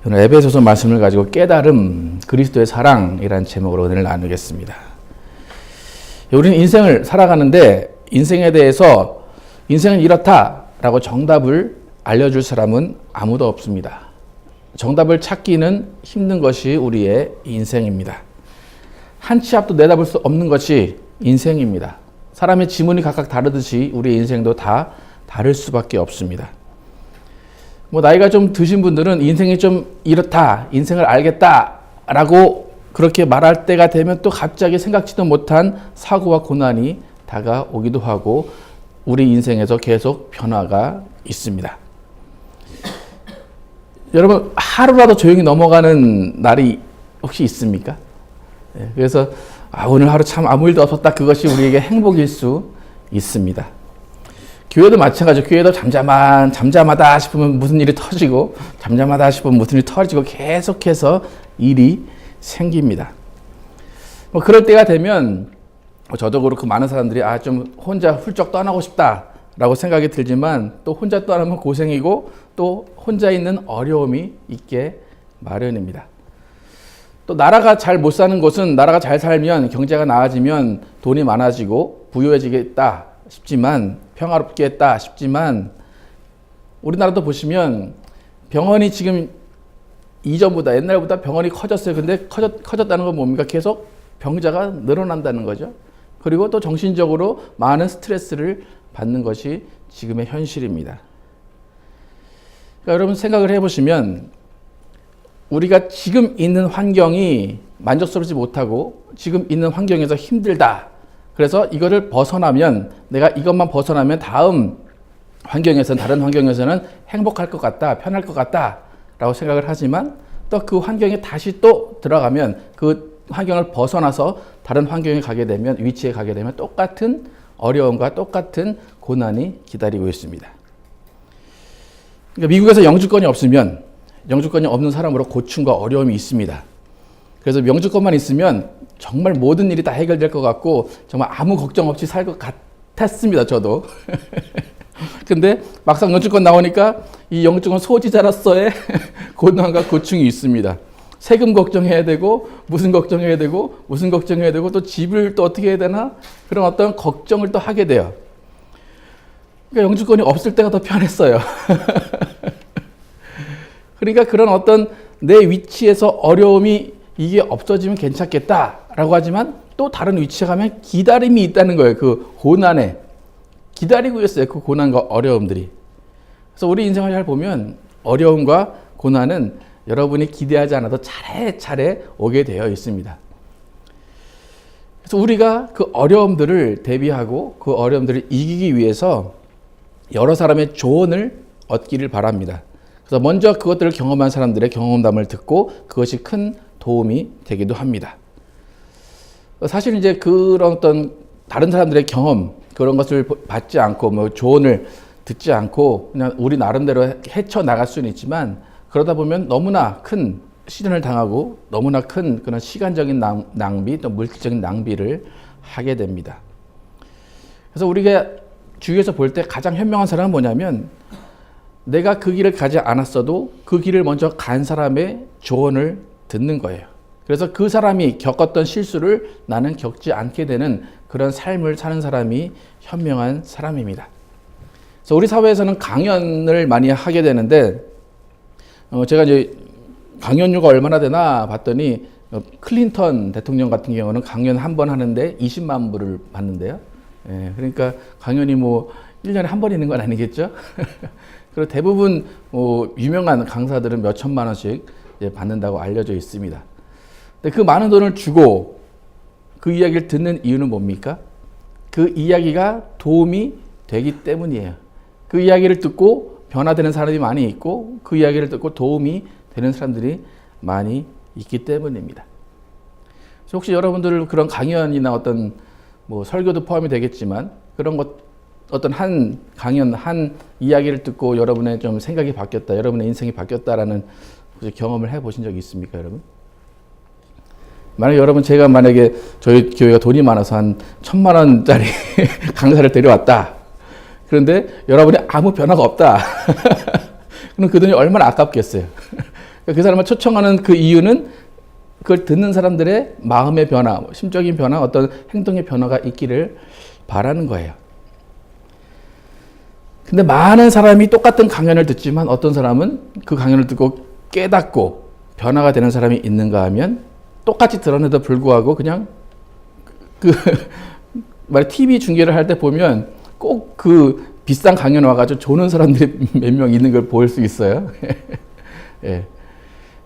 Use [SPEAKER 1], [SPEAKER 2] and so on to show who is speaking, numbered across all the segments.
[SPEAKER 1] 오늘 에베소서 말씀을 가지고 깨달음, 그리스도의 사랑이라는 제목으로 은혜를 나누겠습니다. 우리는 인생을 살아가는데 인생에 대해서 인생은 이렇다라고 정답을 알려줄 사람은 아무도 없습니다. 정답을 찾기는 힘든 것이 우리의 인생입니다. 한 치 앞도 내다볼 수 없는 것이 인생입니다. 사람의 지문이 각각 다르듯이 우리의 인생도 다 다를 수밖에 없습니다. 나이가 좀 드신 분들은 인생이 좀 이렇다, 인생을 알겠다라고 그렇게 말할 때가 되면 또 갑자기 생각지도 못한 사고와 고난이 다가오기도 하고 우리 인생에서 계속 변화가 있습니다. 여러분, 하루라도 조용히 넘어가는 날이 혹시 있습니까? 그래서 오늘 하루 참 아무 일도 없었다, 그것이 우리에게 행복일 수 있습니다. 교회도 마찬가지로 교회도 잠잠하다 싶으면 무슨 일이 터지고 잠잠하다 싶으면 무슨 일이 터지고 계속해서 일이 생깁니다. 그럴 때가 되면 저도 그렇고 많은 사람들이 좀 혼자 훌쩍 떠나고 싶다라고 생각이 들지만 또 혼자 떠나면 고생이고 또 혼자 있는 어려움이 있게 마련입니다. 또 나라가 잘 못 사는 곳은 나라가 잘 살면 경제가 나아지면 돈이 많아지고 부유해지겠다 싶지만 평화롭게 했다 싶지만 우리나라도 보시면 병원이 지금 이전보다 옛날보다 병원이 커졌어요. 근데 커졌다는 건 뭡니까? 계속 병자가 늘어난다는 거죠. 그리고 또 정신적으로 많은 스트레스를 받는 것이 지금의 현실입니다. 그러니까 여러분 생각을 해보시면 우리가 지금 있는 환경이 만족스럽지 못하고 지금 있는 환경에서 힘들다. 그래서 이거를 벗어나면 내가 이것만 벗어나면 다음 환경에서는 다른 환경에서는 행복할 것 같다, 편할 것 같다 라고 생각을 하지만 또 그 환경에 다시 또 들어가면 그 환경을 벗어나서 다른 환경에 가게 되면 위치에 가게 되면 똑같은 어려움과 똑같은 고난이 기다리고 있습니다. 그러니까 미국에서 영주권이 없으면 영주권이 없는 사람으로 고충과 어려움이 있습니다. 그래서 영주권만 있으면 정말 모든 일이 다 해결될 것 같고 정말 아무 걱정 없이 살 것 같았습니다. 저도. 근데 막상 영주권 나오니까 이 영주권 소지자로서의 고난과 고충이 있습니다. 세금 걱정해야 되고 무슨 걱정해야 되고 무슨 걱정해야 되고 또 집을 또 어떻게 해야 되나 그런 어떤 걱정을 또 하게 돼요. 그러니까 영주권이 없을 때가 더 편했어요. 그러니까 그런 어떤 내 위치에서 어려움이 이게 없어지면 괜찮겠다라고 하지만 또 다른 위치에 가면 기다림이 있다는 거예요. 그 고난에 기다리고 있어요. 그 고난과 어려움들이. 그래서 우리 인생을 잘 보면 어려움과 고난은 여러분이 기대하지 않아도 차례차례 오게 되어 있습니다. 그래서 우리가 그 어려움들을 대비하고 그 어려움들을 이기기 위해서 여러 사람의 조언을 얻기를 바랍니다. 그래서 먼저 그것들을 경험한 사람들의 경험담을 듣고 그것이 큰 도움이 되기도 합니다. 사실 이제 그런 어떤 다른 사람들의 경험 그런 것을 받지 않고 조언을 듣지 않고 그냥 우리 나름대로 헤쳐나갈 수는 있지만 그러다 보면 너무나 큰 시련을 당하고 너무나 큰 그런 시간적인 낭비 또 물질적인 낭비를 하게 됩니다. 그래서 우리가 주위에서 볼 때 가장 현명한 사람은 뭐냐면 내가 그 길을 가지 않았어도 그 길을 먼저 간 사람의 조언을 듣는 거예요. 그래서 그 사람이 겪었던 실수를 나는 겪지 않게 되는 그런 삶을 사는 사람이 현명한 사람입니다. 그래서 우리 사회에서는 강연을 많이 하게 되는데 제가 이제 강연료가 얼마나 되나 봤더니 클린턴 대통령 같은 경우는 강연 한 번 하는데 20만 불을 받는데요. 그러니까 강연이 1년에 한 번 있는 건 아니겠죠? 그리고 대부분 유명한 강사들은 몇 천만 원씩 받는다고 알려져 있습니다. 근데 그 많은 돈을 주고 그 이야기를 듣는 이유는 뭡니까? 그 이야기가 도움이 되기 때문이에요. 그 이야기를 듣고 변화되는 사람이 많이 있고 그 이야기를 듣고 도움이 되는 사람들이 많이 있기 때문입니다. 혹시 여러분들 그런 강연이나 어떤 설교도 포함이 되겠지만 그런 것 어떤 한 강연, 한 이야기를 듣고 여러분의 좀 생각이 바뀌었다, 여러분의 인생이 바뀌었다라는 경험을 해보신 적이 있습니까, 여러분? 제가 만약에 저희 교회가 돈이 많아서 한 1,000만 원짜리 강사를 데려왔다. 그런데 여러분이 아무 변화가 없다. 그럼 그 돈이 얼마나 아깝겠어요. 그 사람을 초청하는 그 이유는 그걸 듣는 사람들의 마음의 변화, 심적인 변화, 어떤 행동의 변화가 있기를 바라는 거예요. 근데 많은 사람이 똑같은 강연을 듣지만 어떤 사람은 그 강연을 듣고 깨닫고 변화가 되는 사람이 있는가 하면 똑같이 들었는데도 불구하고 그냥 TV 중계를 할 때 보면 꼭 그 비싼 강연 와가지고 조는 사람들이 몇 명 있는 걸 볼 수 있어요. 예.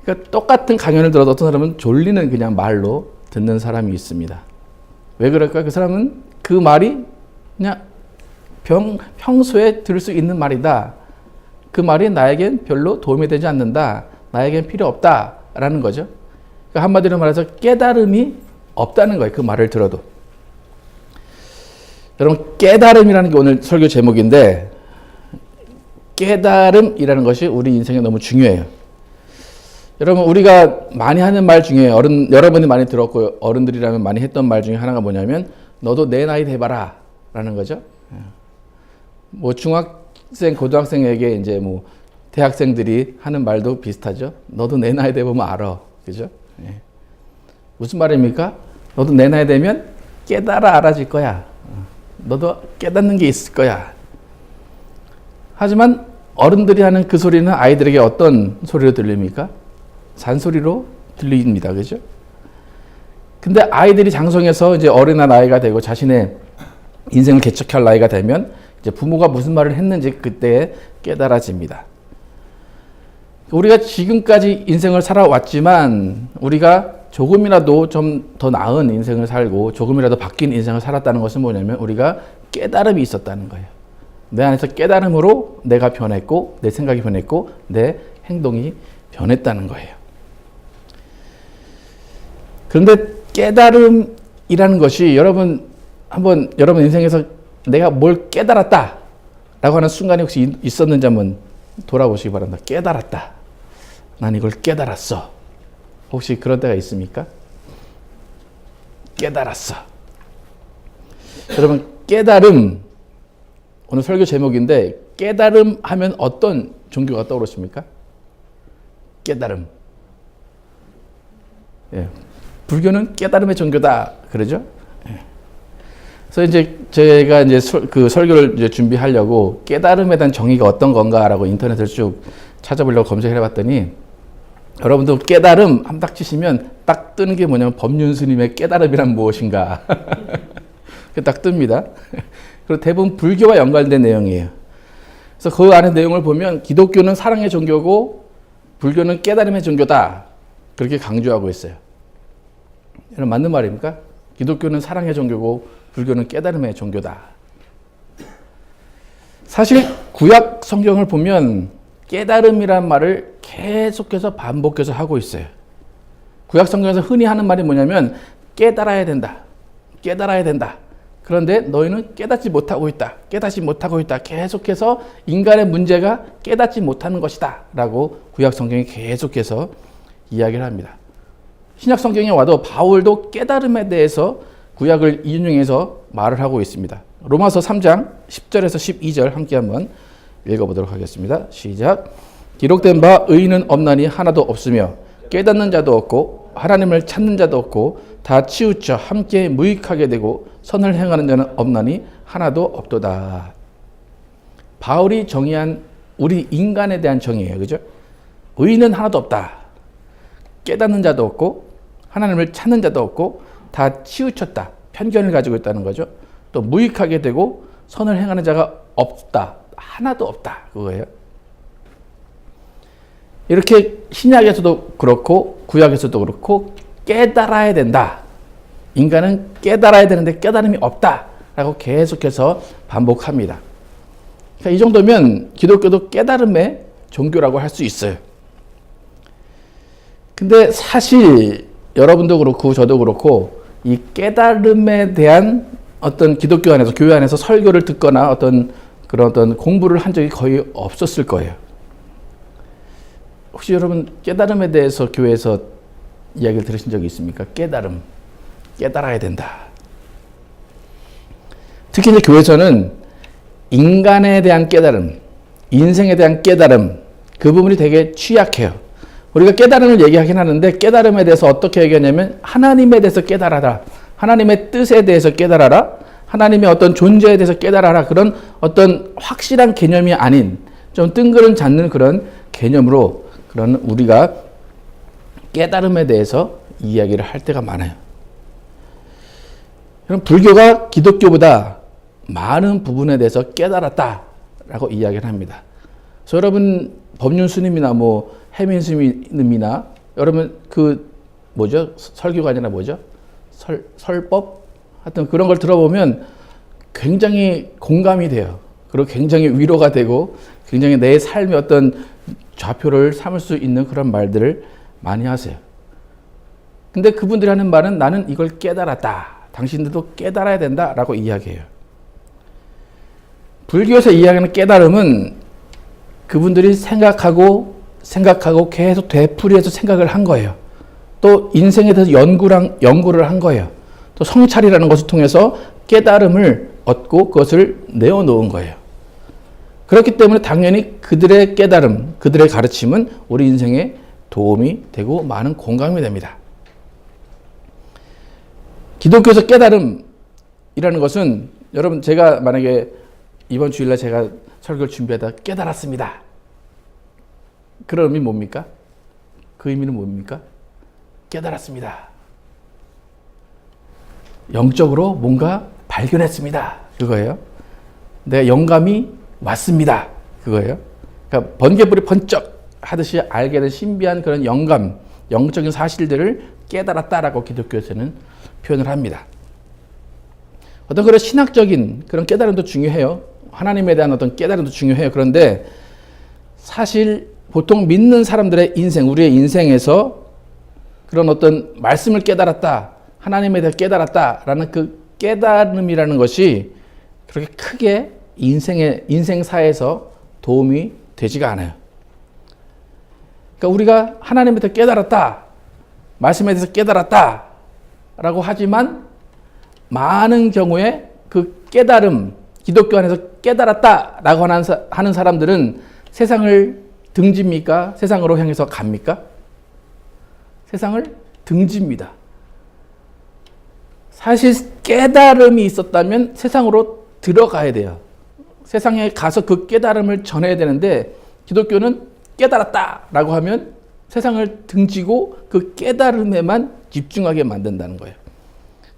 [SPEAKER 1] 그러니까 똑같은 강연을 들어도 어떤 사람은 졸리는 그냥 말로 듣는 사람이 있습니다. 왜 그럴까? 그 사람은 그 말이 그냥 평소에 들을 수 있는 말이다. 그 말이 나에겐 별로 도움이 되지 않는다. 나에겐 필요 없다라는 거죠. 그러니까 한마디로 말해서 깨달음이 없다는 거예요. 그 말을 들어도. 여러분, 깨달음이라는 게 오늘 설교 제목인데, 깨달음이라는 것이 우리 인생에 너무 중요해요. 여러분, 우리가 많이 하는 말 중에 여러분이 많이 들었고 어른들이라면 많이 했던 말 중에 하나가 뭐냐면 너도 내 나이 돼봐라 라는 거죠. 뭐 중학생, 고등학생에게 이제 뭐 대학생들이 하는 말도 비슷하죠. 너도 내 나이 돼보면 알아. 그죠? 무슨 말입니까? 너도 내 나이 되면 깨달아 알아질 거야. 너도 깨닫는 게 있을 거야. 하지만 어른들이 하는 그 소리는 아이들에게 어떤 소리로 들립니까? 잔소리로 들립니다. 그죠? 근데 아이들이 장성해서 이제 어린아 나이가 되고 자신의 인생을 개척할 나이가 되면 이제 부모가 무슨 말을 했는지 그때 깨달아집니다. 우리가 지금까지 인생을 살아왔지만 우리가 조금이라도 좀 더 나은 인생을 살고 조금이라도 바뀐 인생을 살았다는 것은 뭐냐면 우리가 깨달음이 있었다는 거예요. 내 안에서 깨달음으로 내가 변했고 내 생각이 변했고 내 행동이 변했다는 거예요. 그런데 깨달음이라는 것이 여러분 인생에서 내가 뭘 깨달았다 라고 하는 순간이 혹시 있었는지 한번 돌아보시기 바랍니다. 깨달았다. 난 이걸 깨달았어. 혹시 그런 때가 있습니까? 깨달았어. 여러분, 깨달음, 오늘 설교 제목인데 깨달음 하면 어떤 종교가 떠오르십니까? 깨달음. 예. 불교는 깨달음의 종교다. 그러죠? 예. 그래서 이제 제가 이제 그 설교를 이제 준비하려고 깨달음에 대한 정의가 어떤 건가라고 인터넷을 쭉 찾아보려고 검색을 해봤더니 여러분도 깨달음 한번 딱 치시면 딱 뜨는 게 뭐냐면 법륜 스님의 깨달음이란 무엇인가. 딱 뜹니다. 그리고 대부분 불교와 연관된 내용이에요. 그래서 그 안에 내용을 보면 기독교는 사랑의 종교고 불교는 깨달음의 종교다. 그렇게 강조하고 있어요. 여러분 맞는 말입니까? 기독교는 사랑의 종교고 불교는 깨달음의 종교다. 사실 구약 성경을 보면 깨달음이란 말을 계속해서 반복해서 하고 있어요. 구약 성경에서 흔히 하는 말이 뭐냐면 깨달아야 된다. 깨달아야 된다. 그런데 너희는 깨닫지 못하고 있다. 깨닫지 못하고 있다. 계속해서 인간의 문제가 깨닫지 못하는 것이다. 라고 구약 성경이 계속해서 이야기를 합니다. 신약 성경에 와도 바울도 깨달음에 대해서 구약을 인용해서 말을 하고 있습니다. 로마서 3장 10절에서 12절 함께 한번 읽어보도록 하겠습니다. 시작. 기록된 바 의인은 없나니 하나도 없으며 깨닫는 자도 없고 하나님을 찾는 자도 없고 다 치우쳐 함께 무익하게 되고 선을 행하는 자는 없나니 하나도 없도다. 바울이 정의한 우리 인간에 대한 정의예요. 그죠? 의인은 하나도 없다. 깨닫는 자도 없고 하나님을 찾는 자도 없고 다 치우쳤다. 편견을 가지고 있다는 거죠. 또 무익하게 되고 선을 행하는 자가 없다. 하나도 없다. 그거예요. 이렇게 신약에서도 그렇고 구약에서도 그렇고 깨달아야 된다. 인간은 깨달아야 되는데 깨달음이 없다. 라고 계속해서 반복합니다. 그러니까 이 정도면 기독교도 깨달음의 종교라고 할 수 있어요. 근데 사실 여러분도 그렇고 저도 그렇고 이 깨달음에 대한 어떤 기독교 안에서 교회 안에서 설교를 듣거나 어떤 공부를 한 적이 거의 없었을 거예요. 혹시 여러분 깨달음에 대해서 교회에서 이야기를 들으신 적이 있습니까? 깨달음. 깨달아야 된다. 특히 이제 교회에서는 인간에 대한 깨달음, 인생에 대한 깨달음, 그 부분이 되게 취약해요. 우리가 깨달음을 얘기하긴 하는데 깨달음에 대해서 어떻게 얘기하냐면 하나님에 대해서 깨달아라. 하나님의 뜻에 대해서 깨달아라. 하나님의 어떤 존재에 대해서 깨달아라. 그런 어떤 확실한 개념이 아닌 좀 뜬구름 잡는 그런 개념으로 그런 우리가 깨달음에 대해서 이야기를 할 때가 많아요. 그럼 불교가 기독교보다 많은 부분에 대해서 깨달았다라고 이야기를 합니다. 그래서 여러분 법륜 스님이나 뭐 해민 스님이나 여러분 그 뭐죠? 설교가 아니라 뭐죠? 설법? 하여튼 그런 걸 들어보면 굉장히 공감이 돼요. 그리고 굉장히 위로가 되고 굉장히 내 삶의 어떤 좌표를 삼을 수 있는 그런 말들을 많이 하세요. 근데 그분들이 하는 말은 나는 이걸 깨달았다. 당신들도 깨달아야 된다라고 이야기해요. 불교에서 이야기하는 깨달음은 그분들이 생각하고 계속 되풀이해서 생각을 한 거예요. 또 인생에 대해서 연구를 한 거예요. 또 성찰이라는 것을 통해서 깨달음을 얻고 그것을 내어놓은 거예요. 그렇기 때문에 당연히 그들의 깨달음, 그들의 가르침은 우리 인생에 도움이 되고 많은 공감이 됩니다. 기독교에서 깨달음이라는 것은 여러분 제가 만약에 이번 주일날 제가 설교를 준비하다 깨달았습니다. 그런 의미 뭡니까? 그 의미는 뭡니까? 깨달았습니다. 영적으로 뭔가 발견했습니다. 그거예요. 내 영감이 왔습니다. 그거예요. 그러니까 번개불이 번쩍 하듯이 알게 된 신비한 그런 영감, 영적인 사실들을 깨달았다라고 기독교에서는 표현을 합니다. 어떤 그런 신학적인 그런 깨달음도 중요해요. 하나님에 대한 어떤 깨달음도 중요해요. 그런데 사실 보통 믿는 사람들의 인생, 우리의 인생에서 그런 어떤 말씀을 깨달았다, 하나님에 대해 깨달았다라는 그 깨달음이라는 것이 그렇게 크게 인생사에서 도움이 되지가 않아요. 그러니까 우리가 하나님에 대해 깨달았다, 말씀에 대해서 깨달았다 라고 하지만 많은 경우에 그 깨달음, 기독교 안에서 깨달았다 라고 하는 사람들은 세상을 등집니까? 세상으로 향해서 갑니까? 세상을 등집니다. 사실 깨달음이 있었다면 세상으로 들어가야 돼요. 세상에 가서 그 깨달음을 전해야 되는데 기독교는 깨달았다 라고 하면 세상을 등지고 그 깨달음에만 집중하게 만든다는 거예요.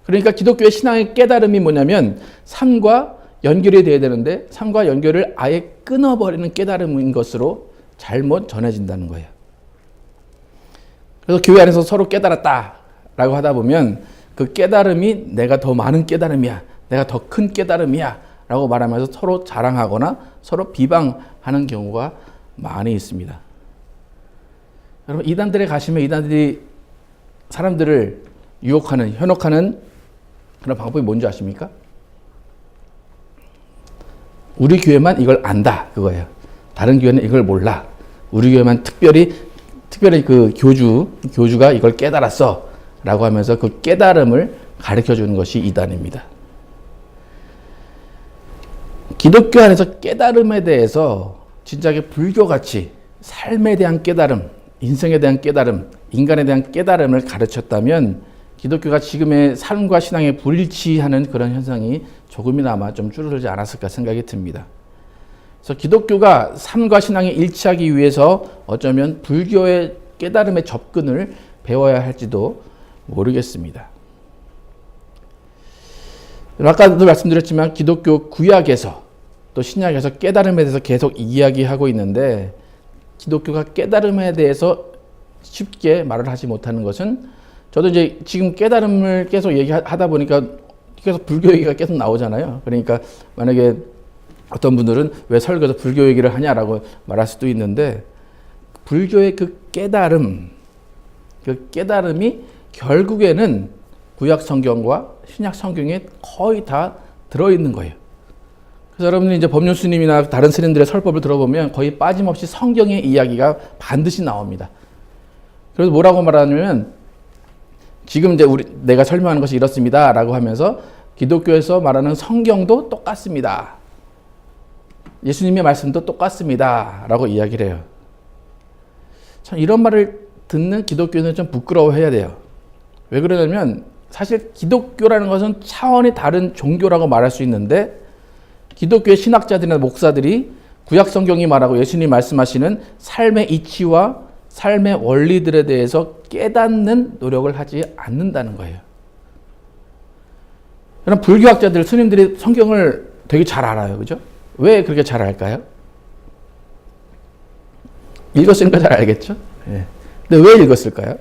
[SPEAKER 1] 그러니까 기독교의 신앙의 깨달음이 뭐냐면 삶과 연결이 돼야 되는데 삶과 연결을 아예 끊어버리는 깨달음인 것으로 잘못 전해진다는 거예요. 그래서 교회 안에서 서로 깨달았다 라고 하다 보면 그 깨달음이 내가 더 많은 깨달음이야, 내가 더 큰 깨달음이야 라고 말하면서 서로 자랑하거나 서로 비방하는 경우가 많이 있습니다. 여러분 이단들에 가시면 이단들이 사람들을 유혹하는, 현혹하는 그런 방법이 뭔지 아십니까? 우리 교회만 이걸 안다 그거예요. 다른 교회는 이걸 몰라. 우리 교회만 특별히 그 교주가 이걸 깨달았어 라고 하면서 그 깨달음을 가르쳐 주는 것이 이단입니다. 기독교 안에서 깨달음에 대해서 진작에 불교같이 삶에 대한 깨달음, 인생에 대한 깨달음, 인간에 대한 깨달음을 가르쳤다면 기독교가 지금의 삶과 신앙에 불일치하는 그런 현상이 조금이나마 좀 줄어들지 않았을까 생각이 듭니다. 그래서 기독교가 삶과 신앙이 일치하기 위해서 어쩌면 불교의 깨달음의 접근을 배워야 할지도 모르겠습니다. 아까도 말씀드렸지만 기독교 구약에서 또 신약에서 깨달음에 대해서 계속 이야기하고 있는데 기독교가 깨달음에 대해서 쉽게 말을 하지 못하는 것은 저도 이제 지금 깨달음을 계속 얘기하다 보니까 계속 불교 얘기가 계속 나오잖아요. 그러니까 만약에 어떤 분들은 왜 설교에서 불교 얘기를 하냐라고 말할 수도 있는데 불교의 그 깨달음이 결국에는 구약 성경과 신약 성경에 거의 다 들어있는 거예요. 그래서 여러분이 이제 법륜 스님이나 다른 스님들의 설법을 들어보면 거의 빠짐없이 성경의 이야기가 반드시 나옵니다. 그래서 뭐라고 말하냐면 지금 이제 내가 설명하는 것이 이렇습니다 라고 하면서 기독교에서 말하는 성경도 똑같습니다. 예수님의 말씀도 똑같습니다 라고 이야기를 해요. 참 이런 말을 듣는 기독교는 좀 부끄러워해야 돼요. 왜 그러냐면 사실 기독교라는 것은 차원이 다른 종교라고 말할 수 있는데 기독교의 신학자들이나 목사들이 구약 성경이 말하고 예수님이 말씀하시는 삶의 이치와 삶의 원리들에 대해서 깨닫는 노력을 하지 않는다는 거예요. 그럼 불교학자들, 스님들이 성경을 되게 잘 알아요. 그죠? 왜 그렇게 잘 알까요? 읽었으니까 잘 알겠죠? 예. 근데 왜 읽었을까요?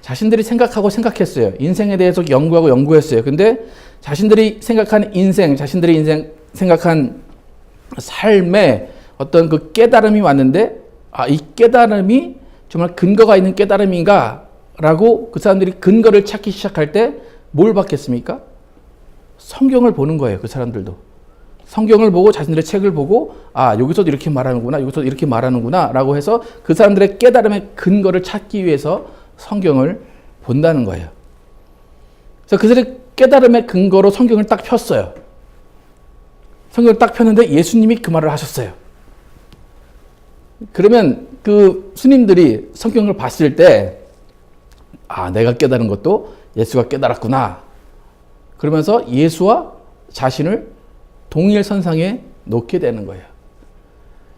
[SPEAKER 1] 자신들이 생각하고 생각했어요. 인생에 대해서 연구하고 연구했어요. 근데 자신들이 생각한 인생, 생각한 삶에 어떤 그 깨달음이 왔는데, 이 깨달음이 정말 근거가 있는 깨달음인가? 라고 그 사람들이 근거를 찾기 시작할 때 뭘 받겠습니까? 성경을 보는 거예요. 그 사람들도. 성경을 보고 자신들의 책을 보고 여기서도 이렇게 말하는구나. 여기서도 이렇게 말하는구나. 라고 해서 그 사람들의 깨달음의 근거를 찾기 위해서 성경을 본다는 거예요. 그래서 그들의 깨달음의 근거로 성경을 딱 폈어요. 성경을 딱 폈는데 예수님이 그 말을 하셨어요. 그러면 그 스님들이 성경을 봤을 때 내가 깨달은 것도 예수가 깨달았구나. 그러면서 예수와 자신을 동일 선상에 놓게 되는 거예요.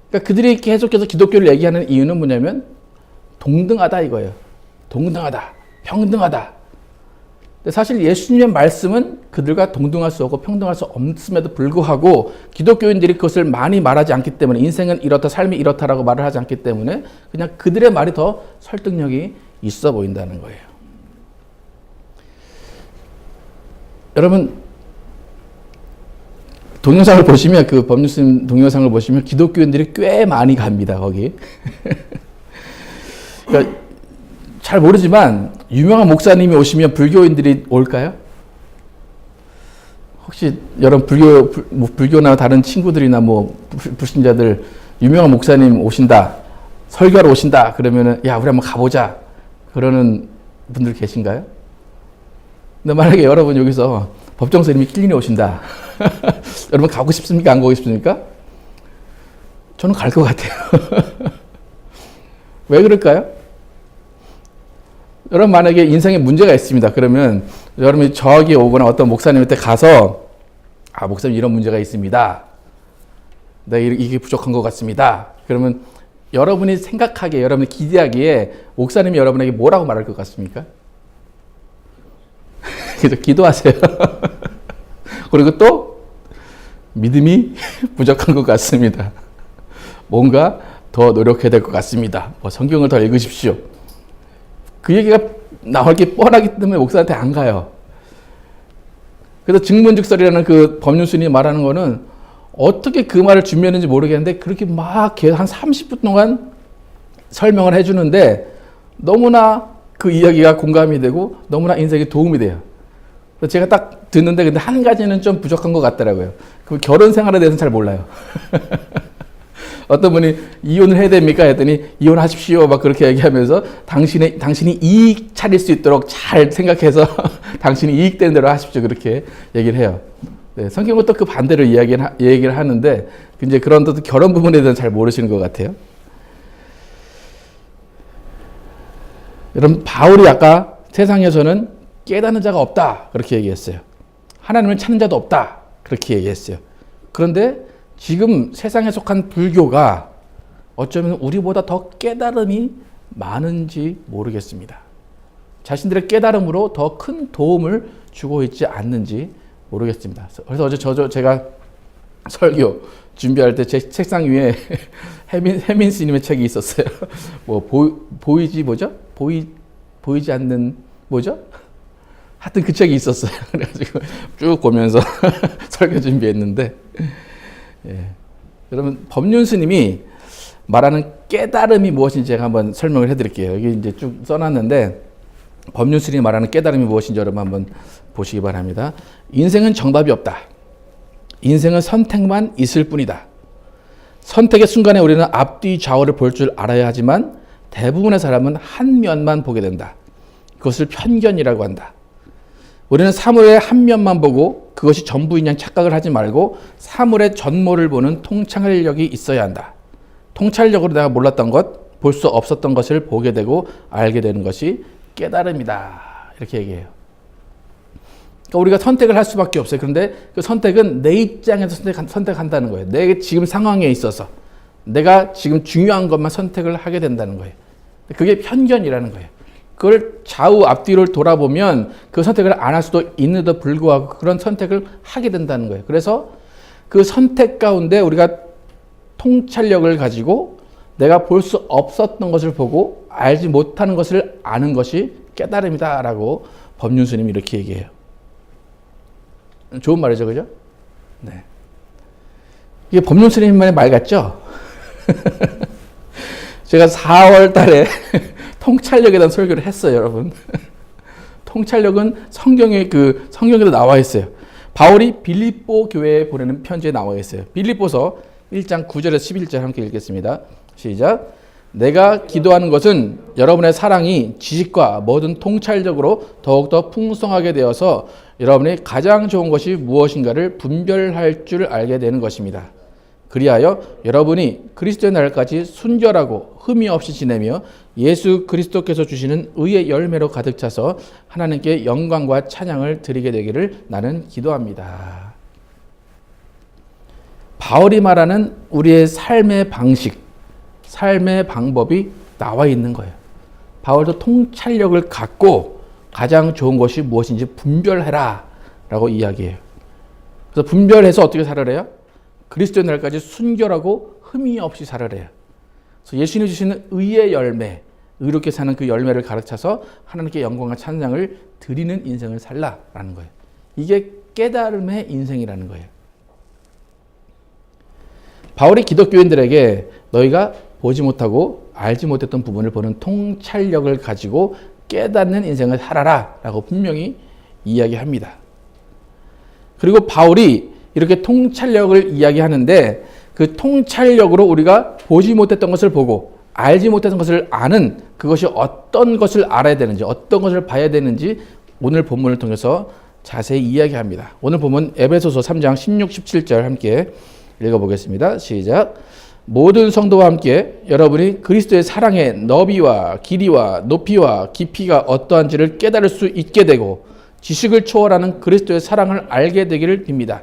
[SPEAKER 1] 그러니까 그들이 계속해서 기독교를 얘기하는 이유는 뭐냐면 동등하다 이거예요. 동등하다. 평등하다. 근데 사실 예수님의 말씀은 그들과 동등할 수 없고 평등할 수 없음에도 불구하고 기독교인들이 그것을 많이 말하지 않기 때문에 인생은 이렇다, 삶이 이렇다라고 말을 하지 않기 때문에 그냥 그들의 말이 더 설득력이 있어 보인다는 거예요. 여러분 동영상을 보시면 그 법률스님 동영상을 보시면 기독교인들이 꽤 많이 갑니다. 거기. 그러니까 잘 모르지만 유명한 목사님이 오시면 불교인들이 올까요? 혹시 여러분 불교나 다른 친구들이나 불신자들 유명한 목사님 오신다, 설교하러 오신다 그러면은 우리 한번 가보자 그러는 분들 계신가요? 근데 만약에 여러분 여기서 법정 스님이 클린에 오신다. 여러분 가고 싶습니까? 안 가고 싶습니까? 저는 갈 것 같아요. 왜 그럴까요? 여러분 만약에 인생에 문제가 있습니다. 그러면 여러분이 저에게 오거나 어떤 목사님한테 가서 목사님 이런 문제가 있습니다. 이게 부족한 것 같습니다. 그러면 여러분이 생각하기에 여러분이 기대하기에 목사님이 여러분에게 뭐라고 말할 것 같습니까? 그래서 기도하세요. 그리고 또 믿음이 부족한 것 같습니다. 뭔가 더 노력해야 될 것 같습니다. 성경을 더 읽으십시오. 그 얘기가 나올 게 뻔하기 때문에 목사한테 안 가요. 그래서 증문즉설이라는 그 법륜스님이 말하는 거는 어떻게 그 말을 준비했는지 모르겠는데 그렇게 막 한 30분 동안 설명을 해주는데 너무나 그 이야기가 공감이 되고 너무나 인생에 도움이 돼요. 그래서 제가 딱 듣는데 근데 한 가지는 좀 부족한 것 같더라고요. 그 결혼 생활에 대해서는 잘 몰라요. 어떤 분이 이혼을 해야 됩니까? 했더니 이혼하십시오. 막 그렇게 얘기하면서 당신이 이익 차릴 수 있도록 잘 생각해서 당신이 이익되는 대로 하십시오. 그렇게 얘기를 해요. 네, 성경은 또 그 반대로 얘기를 하는데 이제 그런 또 결혼 부분에 대해서는 잘 모르시는 것 같아요. 여러분 바울이 아까 세상에서는 깨닫는 자가 없다. 그렇게 얘기했어요. 하나님을 찾는 자도 없다. 그렇게 얘기했어요. 그런데 지금 세상에 속한 불교가 어쩌면 우리보다 더 깨달음이 많은지 모르겠습니다. 자신들의 깨달음으로 더 큰 도움을 주고 있지 않는지 모르겠습니다. 그래서 어제 제가 설교 준비할 때 제 책상 위에 해민 스님의 책이 있었어요. 보이지 않는 뭐죠? 하여튼 그 책이 있었어요. 그래가지고 쭉 보면서 설교 준비했는데, 여러분 법륜 스님이 말하는 깨달음이 무엇인지 제가 한번 설명을 해드릴게요. 여기 이제 쭉 써놨는데 법륜 스님이 말하는 깨달음이 무엇인지 여러분 한번 보시기 바랍니다. 인생은 정답이 없다. 인생은 선택만 있을 뿐이다. 선택의 순간에 우리는 앞뒤 좌우를 볼 줄 알아야 하지만 대부분의 사람은 한 면만 보게 된다. 그것을 편견이라고 한다. 우리는 사물의 한 면만 보고 그것이 전부인 양 착각을 하지 말고 사물의 전모를 보는 통찰력이 있어야 한다. 통찰력으로 내가 몰랐던 것, 볼 수 없었던 것을 보게 되고 알게 되는 것이 깨달음이다. 이렇게 얘기해요. 그러니까 우리가 선택을 할 수밖에 없어요. 그런데 그 선택은 내 입장에서 선택한다는 거예요. 내 지금 상황에 있어서 내가 지금 중요한 것만 선택을 하게 된다는 거예요. 그게 편견이라는 거예요. 그걸 좌우 앞뒤를 돌아보면 그 선택을 안 할 수도 있는데도 불구하고 그런 선택을 하게 된다는 거예요. 그래서 그 선택 가운데 우리가 통찰력을 가지고 내가 볼 수 없었던 것을 보고 알지 못하는 것을 아는 것이 깨달음이다라고 법륜스님이 이렇게 얘기해요. 좋은 말이죠, 그죠? 네. 이게 법륜스님만의 말 같죠? 제가 4월 달에 통찰력에 대한 설교를 했어요, 여러분. 통찰력은 성경에도 나와 있어요. 바울이 빌립보 교회에 보내는 편지에 나와 있어요. 빌립보서 1장 9절에서 11절 함께 읽겠습니다. 시작. 내가 기도하는 것은 여러분의 사랑이 지식과 모든 통찰력으로 더욱더 풍성하게 되어서 여러분이 가장 좋은 것이 무엇인가를 분별할 줄 알게 되는 것입니다. 그리하여 여러분이 그리스도의 날까지 순결하고 흠이 없이 지내며 예수 그리스도께서 주시는 의의 열매로 가득 차서 하나님께 영광과 찬양을 드리게 되기를 나는 기도합니다. 바울이 말하는 우리의 삶의 방식, 삶의 방법이 나와 있는 거예요. 바울도 통찰력을 갖고 가장 좋은 것이 무엇인지 분별해라 라고 이야기해요. 그래서 분별해서 어떻게 살아래요? 그리스도의 날까지 순결하고 흠이 없이 살아래요. 그래서 예수님이 주시는 의의 열매, 의롭게 사는 그 열매를 가득 차서 하나님께 영광과 찬양을 드리는 인생을 살라라는 거예요. 이게 깨달음의 인생이라는 거예요. 바울이 기독교인들에게 너희가 보지 못하고 알지 못했던 부분을 보는 통찰력을 가지고 깨닫는 인생을 살아라 라고 분명히 이야기합니다. 그리고 바울이 이렇게 통찰력을 이야기하는데 그 통찰력으로 우리가 보지 못했던 것을 보고 알지 못했던 것을 아는 그것이 어떤 것을 알아야 되는지 어떤 것을 봐야 되는지 오늘 본문을 통해서 자세히 이야기합니다. 오늘 본문 에베소서 3장 16, 17절 함께 읽어보겠습니다. 시작. 모든 성도와 함께 여러분이 그리스도의 사랑의 너비와 길이와 높이와 깊이가 어떠한지를 깨달을 수 있게 되고 지식을 초월하는 그리스도의 사랑을 알게 되기를 빕니다.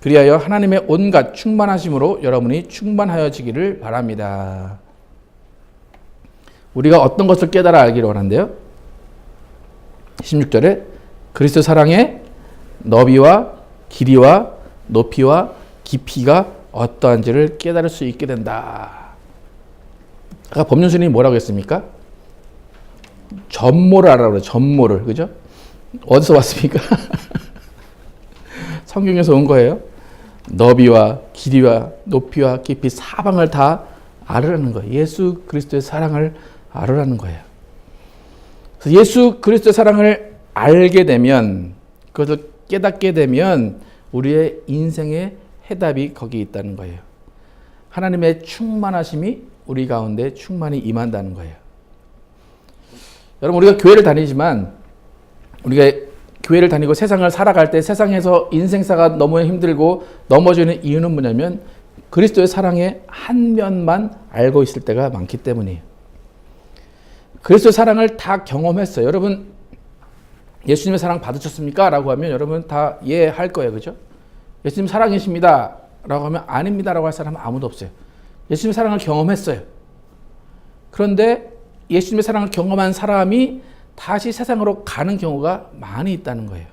[SPEAKER 1] 그리하여 하나님의 온갖 충만하심으로 여러분이 충만하여지기를 바랍니다. 우리가 어떤 것을 깨달아 알기를 원한대요? 16절에 그리스도 사랑의 너비와 길이와 높이와 깊이가 어떠한지를 깨달을 수 있게 된다. 아까 법륜스님이 뭐라고 했습니까? 전모를 알아라 그래요. 전모를. 그죠? 어디서 왔습니까? 성경에서 온 거예요. 너비와 길이와 높이와 깊이 사방을 다 알으라는 거예요. 예수 그리스도의 사랑을 알으라는 거예요. 그래서 예수 그리스도의 사랑을 알게 되면 그것을 깨닫게 되면 우리의 인생의 해답이 거기 있다는 거예요. 하나님의 충만하심이 우리 가운데 충만히 임한다는 거예요. 여러분 우리가 교회를 다니지만 우리가 교회를 다니고 세상을 살아갈 때 세상에서 인생사가 너무 힘들고 넘어지는 이유는 뭐냐면 그리스도의 사랑의 한 면만 알고 있을 때가 많기 때문이에요. 그리스도의 사랑을 다 경험했어요. 여러분 예수님의 사랑 받으셨습니까? 라고 하면 여러분 다 예 할 거예요. 그죠? 예수님 사랑이십니다. 라고 하면 아닙니다. 라고 할 사람은 아무도 없어요. 예수님의 사랑을 경험했어요. 그런데 예수님의 사랑을 경험한 사람이 다시 세상으로 가는 경우가 많이 있다는 거예요.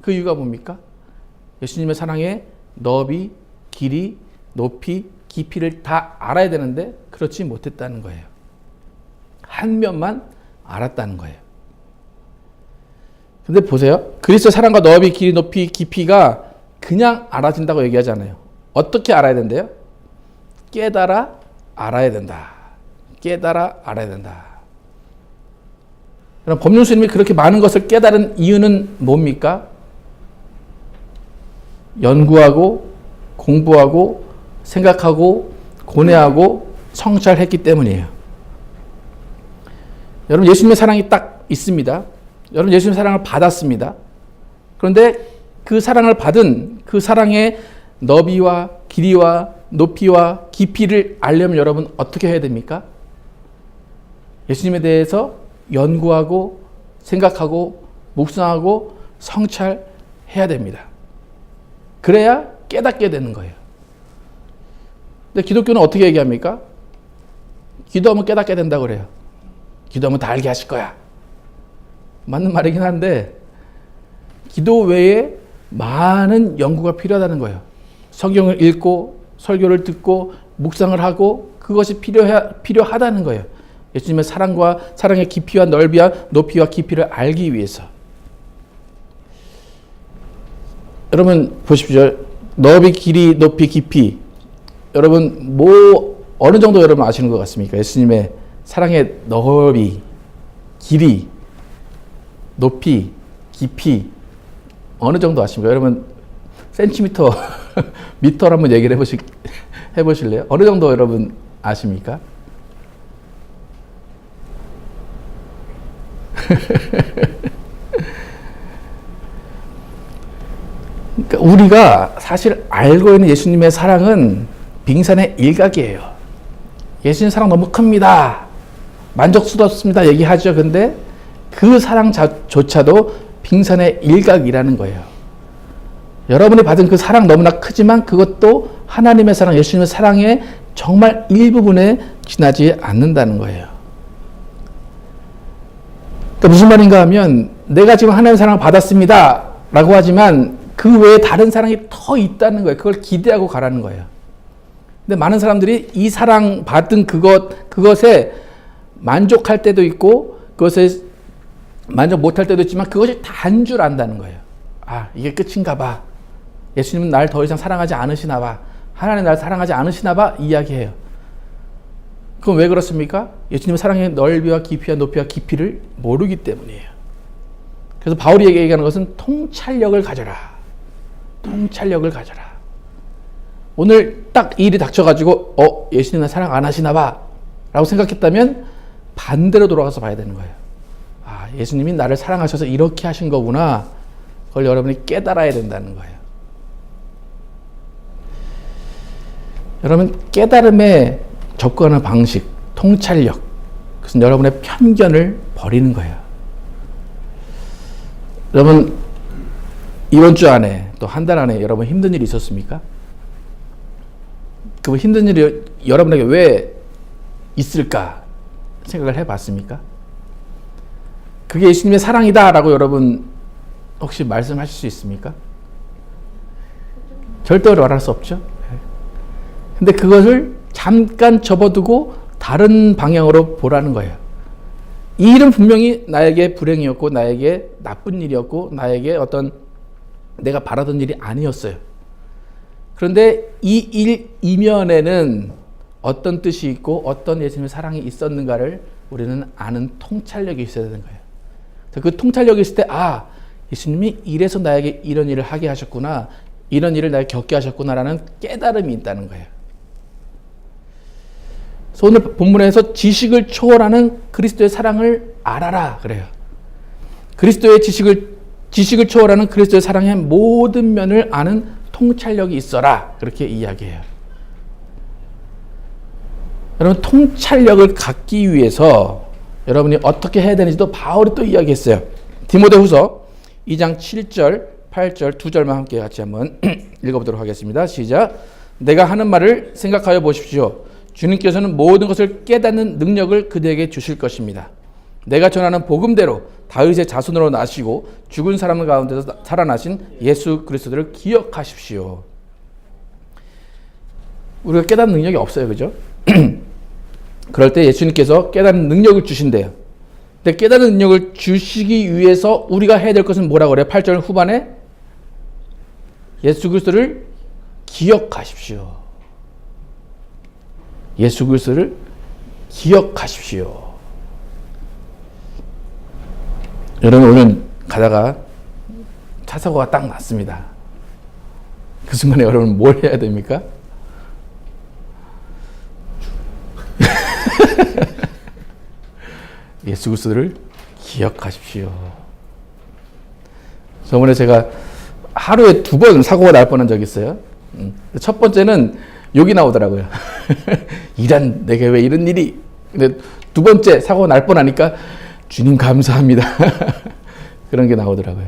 [SPEAKER 1] 그 이유가 뭡니까? 예수님의 사랑의 너비, 길이, 높이, 깊이를 다 알아야 되는데 그렇지 못했다는 거예요. 한 면만 알았다는 거예요. 근데 보세요. 그리스도 사랑과 너비, 길이, 높이, 깊이가 그냥 알아진다고 얘기하잖아요. 어떻게 알아야 된대요? 깨달아 알아야 된다. 깨달아 알아야 된다. 그럼 법륜스님이 그렇게 많은 것을 깨달은 이유는 뭡니까? 연구하고 공부하고 생각하고 고뇌하고 성찰했기 때문이에요. 여러분 예수님의 사랑이 딱 있습니다. 여러분 예수님의 사랑을 받았습니다. 그런데 그 사랑을 받은 그 사랑의 너비와 길이와 높이와 깊이를 알려면 여러분 어떻게 해야 됩니까? 예수님에 대해서 연구하고 생각하고 묵상하고 성찰해야 됩니다. 그래야 깨닫게 되는 거예요. 근데 기독교는 어떻게 얘기합니까? 기도하면 깨닫게 된다고 그래요. 기도하면 다 알게 하실 거야. 맞는 말이긴 한데 기도 외에 많은 연구가 필요하다는 거예요. 성경을 읽고 설교를 듣고 묵상을 하고 그것이 필요하다는 거예요. 예수님의 사랑의 깊이와 넓이와 높이와 깊이를 알기 위해서. 여러분 보십시오. 넓이, 길이, 높이, 깊이. 여러분 어느 정도 여러분 아시는 것 같습니까? 예수님의 사랑의 넓이, 길이, 높이, 깊이 어느 정도 아십니까? 여러분 센티미터, 미터로 한번 얘기를 해보실래요? 어느 정도 여러분 아십니까? 그러니까 우리가 사실 알고 있는 예수님의 사랑은 빙산의 일각이에요. 예수님 사랑 너무 큽니다. 만족스럽습니다. 얘기하죠. 근데 그 사랑조차도 빙산의 일각이라는 거예요. 여러분이 받은 그 사랑 너무나 크지만 그것도 하나님의 사랑, 예수님의 사랑의 정말 일부분에 지나지 않는다는 거예요. 그러니까 무슨 말인가 하면 내가 지금 하나님의 사랑을 받았습니다 라고 하지만 그 외에 다른 사랑이 더 있다는 거예요. 그걸 기대하고 가라는 거예요. 근데 많은 사람들이 이 사랑 받은 그것에 만족할 때도 있고 그것에 만족 못할 때도 있지만 그것이 다인 줄 안다는 거예요. 아, 이게 끝인가 봐. 예수님은 날 더 이상 사랑하지 않으시나 봐. 하나님 날 사랑하지 않으시나 봐. 이야기해요. 그럼 왜 그렇습니까? 예수님의 사랑의 넓이와 깊이와 높이와 깊이를 모르기 때문이에요. 그래서 바울이 얘기하는 것은 통찰력을 가져라. 통찰력을 가져라. 오늘 딱 이 일이 닥쳐가지고 예수님 날 사랑 안 하시나 봐 라고 생각했다면 반대로 돌아가서 봐야 되는 거예요. 아, 예수님이 나를 사랑하셔서 이렇게 하신 거구나. 그걸 여러분이 깨달아야 된다는 거예요. 여러분 깨달음에 접근하는 방식, 통찰력, 그것은 여러분의 편견을 버리는 거예요. 여러분 이번 주 안에 또 한 달 안에 여러분 힘든 일이 있었습니까? 그 힘든 일이 여러분에게 왜 있을까 생각을 해봤습니까? 그게 예수님의 사랑이다라고 여러분 혹시 말씀하실 수 있습니까? 절대 말할 수 없죠. 근데 그것을 잠깐 접어두고 다른 방향으로 보라는 거예요. 이 일은 분명히 나에게 불행이었고 나에게 나쁜 일이었고 나에게 어떤 내가 바라던 일이 아니었어요. 그런데 이 일 이면에는 어떤 뜻이 있고 어떤 예수님의 사랑이 있었는가를 우리는 아는 통찰력이 있어야 되는 거예요. 그 통찰력이 있을 때 예수님이 이래서 나에게 이런 일을 하게 하셨구나, 이런 일을 나에게 겪게 하셨구나라는 깨달음이 있다는 거예요. 그래서 오늘 본문에서 지식을 초월하는 그리스도의 사랑을 알아라 그래요. 그리스도의 지식을 초월하는 그리스도의 사랑의 모든 면을 아는 통찰력이 있어라 그렇게 이야기해요. 여러분 통찰력을 갖기 위해서 여러분이 어떻게 해야 되는지도 바울이 또 이야기했어요. 디모데후서 2장 7절 8절 두 절만 함께 같이 한번 읽어보도록 하겠습니다. 시작. 내가 하는 말을 생각하여 보십시오. 주님께서는 모든 것을 깨닫는 능력을 그대에게 주실 것입니다. 내가 전하는 복음대로 다윗의 자손으로 나시고 죽은 사람 가운데서 살아나신 예수 그리스도를 기억하십시오. 우리가 깨닫는 능력이 없어요. 그죠? 그럴 때 예수님께서 깨닫는 능력을 주신대요. 근데 깨닫는 능력을 주시기 위해서 우리가 해야 될 것은 뭐라고 그래요? 8절 후반에 예수 그리스도를 기억하십시오. 예수 그리스도를 기억하십시오. 여러분 오늘 가다가 차 사고가 딱 났습니다. 그 순간에 여러분 뭘 해야 됩니까? 예수 그리스도를 기억하십시오. 저번에 제가 하루에 2번 사고가 날 뻔한 적이 있어요. 첫 번째는 욕이 나오더라고요. 이런 내게 왜 이런 일이. 근데 두 번째 사고 날 뻔하니까 주님 감사합니다. 그런 게 나오더라고요.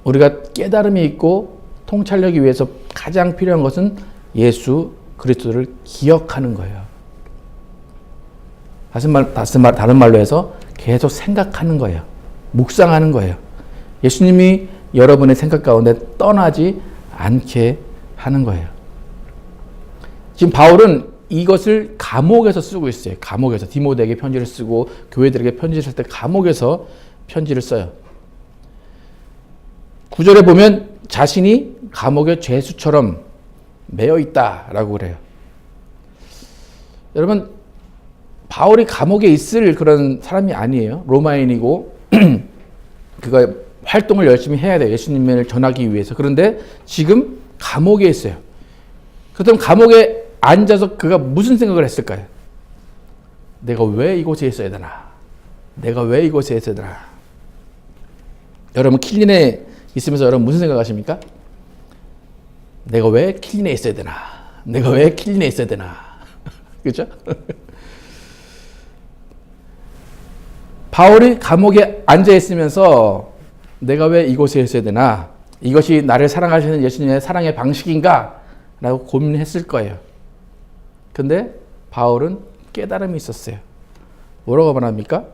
[SPEAKER 1] 우리가 깨달음이 있고 통찰력이 위해서 가장 필요한 것은 예수 그리스도를 기억하는 거예요. 다른 말로 해서 계속 생각하는 거예요. 묵상하는 거예요. 예수님이 여러분의 생각 가운데 떠나지 않게 하는 거예요. 지금 바울은 이것을 감옥에서 쓰고 있어요. 감옥에서 디모데에게 편지를 쓰고 교회들에게 편지를 쓸 때 감옥에서 편지를 써요. 9절에 보면 자신이 감옥의 죄수처럼 매여 있다라고 그래요. 여러분, 바울이 감옥에 있을 그런 사람이 아니에요. 로마인이고 그가 활동을 열심히 해야 돼요. 예수님을 전하기 위해서. 그런데 지금 감옥에 있어요. 그렇다면 감옥에 앉아서 그가 무슨 생각을 했을까요? 내가 왜 이곳에 있어야 되나? 내가 왜 이곳에 있어야 되나? 여러분 킬린에 있으면서 여러분 무슨 생각하십니까? 내가 왜 킬린에 있어야 되나? 내가 왜 킬린에 있어야 되나? 그렇죠? 바울이 감옥에 앉아 있으면서 내가 왜 이곳에 있어야 되나? 이것이 나를 사랑하시는 예수님의 사랑의 방식인가? 라고 고민했을 거예요. 근데 바울은 깨달음이 있었어요. 뭐라고 말합니까?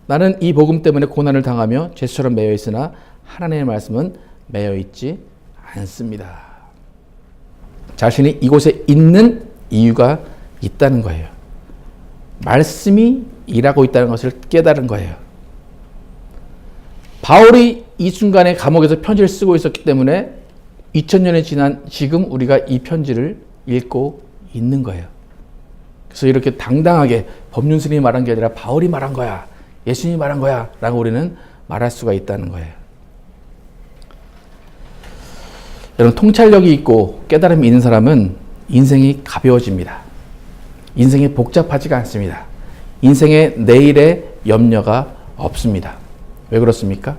[SPEAKER 1] 나는 이 복음 때문에 고난을 당하며 죄수처럼 매여 있으나 하나님의 말씀은 매여 있지 않습니다. 자신이 이곳에 있는 이유가 있다는 거예요. 말씀이 일하고 있다는 것을 깨달은 거예요. 바울이 이 순간에 감옥에서 편지를 쓰고 있었기 때문에 2000년이 지난 지금 우리가 이 편지를 읽고 있는 거예요. 그래서 이렇게 당당하게 법륜스님이 말한 게 아니라 바울이 말한 거야, 예수님이 말한 거야 라고 우리는 말할 수가 있다는 거예요. 여러분, 통찰력이 있고 깨달음이 있는 사람은 인생이 가벼워집니다. 인생이 복잡하지가 않습니다. 인생의 내일의 염려가 없습니다. 왜 그렇습니까?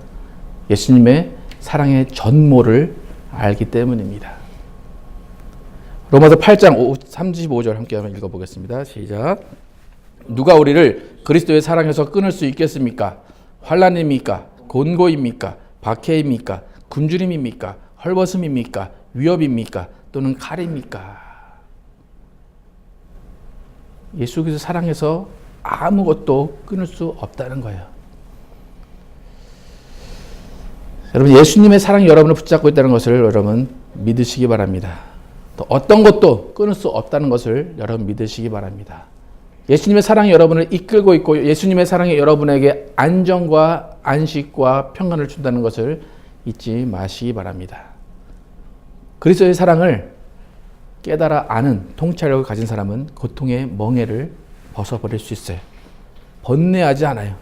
[SPEAKER 1] 예수님의 사랑의 전모를 알기 때문입니다. 로마서 8장 35절 함께 한번 읽어보겠습니다. 시작. 누가 우리를 그리스도의 사랑에서 끊을 수 있겠습니까? 환난입니까? 곤고입니까? 박해입니까? 굶주림입니까? 헐벗음입니까? 위협입니까? 또는 칼입니까? 예수 그리스도 사랑에서 아무것도 끊을 수 없다는 거예요. 여러분, 예수님의 사랑이 여러분을 붙잡고 있다는 것을 여러분 믿으시기 바랍니다. 또 어떤 것도 끊을 수 없다는 것을 여러분 믿으시기 바랍니다. 예수님의 사랑이 여러분을 이끌고 있고 예수님의 사랑이 여러분에게 안정과 안식과 평안을 준다는 것을 잊지 마시기 바랍니다. 그리스도의 사랑을 깨달아 아는 통찰력을 가진 사람은 고통의 멍에를 벗어버릴 수 있어요. 번뇌하지 않아요.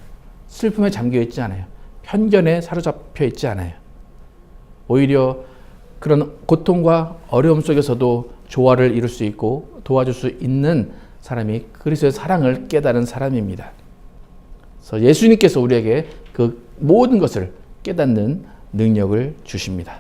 [SPEAKER 1] 슬픔에 잠겨 있지 않아요. 편견에 사로잡혀 있지 않아요. 오히려 그런 고통과 어려움 속에서도 조화를 이룰 수 있고 도와줄 수 있는 사람이 그리스도의 사랑을 깨달은 사람입니다. 그래서 예수님께서 우리에게 그 모든 것을 깨닫는 능력을 주십니다.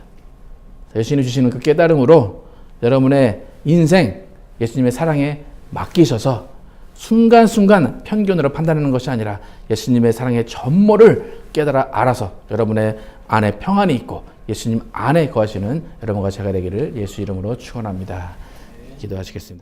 [SPEAKER 1] 예수님이 주시는 그 깨달음으로 여러분의 인생 예수님의 사랑에 맡기셔서 순간순간 편견으로 판단하는 것이 아니라 예수님의 사랑의 전모를 깨달아 알아서 여러분의 안에 평안이 있고 예수님 안에 거하시는 여러분과 제가 되기를 예수 이름으로 축원합니다. 기도하시겠습니다.